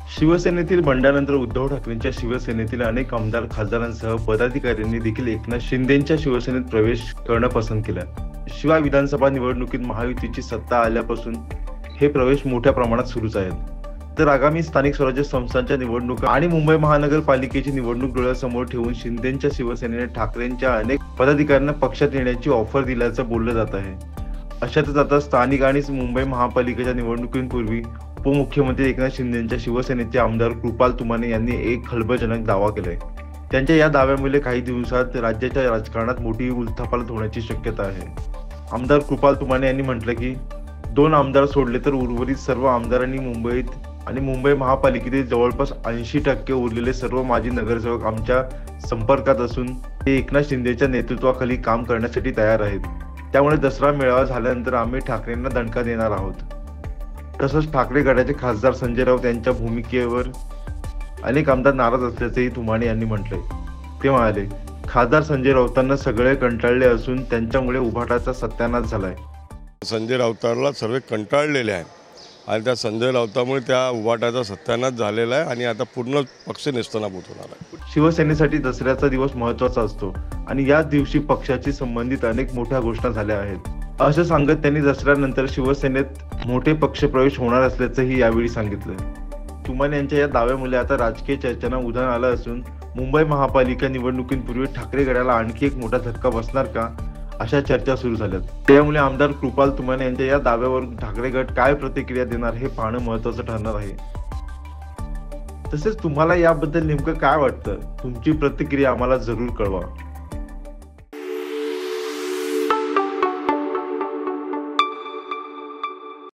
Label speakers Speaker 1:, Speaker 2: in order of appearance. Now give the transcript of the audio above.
Speaker 1: शिवसेनेतील बंडानंतर उद्धव ठाकरेंच्या शिवसेनेतील अनेक आमदार खासदारांसह पदाधिकाऱ्यांनी देखील एकनाथ शिंदेंच्या शिवसेनेत प्रवेश करणं पसंत केलं। शिवाय विधानसभा निवडणुकीत महायुतीची सत्ता आल्यापासून हे प्रवेश मोठ्या प्रमाणात सुरूच आहेत। तर आगामी स्थानिक स्वराज्य संस्थांच्या निवडणुका आणि मुंबई महानगरपालिकेची निवडणूक डोळ्यासमोर ठेवून शिंदेंच्या शिवसेनेने ठाकरेंच्या अनेक पदाधिकाऱ्यांना पक्षात येण्याची ऑफर दिल्याचं बोललं जात आहे। अशातच आता स्थानिक आणि मुंबई महापालिकेच्या निवडणुकींपूर्वी उपमुख्यमंत्री एकनाथ शिंदेंच्या शिवसेनेचे आमदार कृपाल तुमाने यांनी एक खळबळजनक दावा केलाय। त्यांच्या या दाव्यामुळे काही दिवसात राज्याच्या राजकारणात मोठी उलथापालथ होण्याची शक्यता आहे। आमदार कृपाल तुमाने यांनी म्हटलं की 2 आमदार सोडले तर उर्वरित सर्व आमदारांनी मुंबईत आणि मुंबई महापालिकेतील जवळपास 80% उरलेले सर्व माजी नगरसेवक आमच्या संपर्कात असून ते एकनाथ शिंदेच्या नेतृत्वाखाली काम करण्यासाठी तयार आहेत। त्यामुळे दसरा मेळावा झाल्यानंतर आम्ही ठाकरेंना दणका देणार आहोत। तसंच ठाकरे गटाचे खासदार संजय राऊत यांच्या भूमिकेवर अनेक आमदार नाराज असल्याचेही तुमाने यांनी म्हटलंय। ते म्हणाले, खासदार संजय राऊतांना सगळे कंटाळले असून त्यांच्यामुळे उभाटाचा सत्यानाश झालाय।
Speaker 2: संजय राऊतांना सर्व कंटाळलेले आहे आणि त्या संजय राऊतामुळे त्या उभाटाचा सत्यानाश झालेला आहे आणि आता पूर्ण पक्ष नेस्तनाबूत होणार आहे।
Speaker 1: शिवसेनेसाठी दसऱ्याचा दिवस महत्त्वाचा असतो आणि या दिवशी पक्षाशी संबंधित अनेक मोठ्या घोषणा झाल्या आहेत, असं सांगत त्यांनी दसऱ्यानंतर शिवसेनेत मोठे पक्षप्रवेश होणार असल्याचंही यावेळी सांगितलं। तुमाने यांच्या या दाव्यामुळे आता राजकीय चर्चांना उधाण आलं असून मुंबई महापालिका निवडणुकींपूर्वी ठाकरे गटाला आणखी एक मोठा धक्का बसणार का, अशा चर्चा सुरू झाल्यात। त्यामुळे आमदार कृपाल तुमाने यांच्या या दाव्यावर ठाकरे गट काय प्रतिक्रिया देणार हे पाहणं महत्त्वाचं ठरणार आहे। तसेच तुम्हाला याबद्दल नेमकं काय वाटतं, तुमची प्रतिक्रिया आम्हाला जरूर कळवा।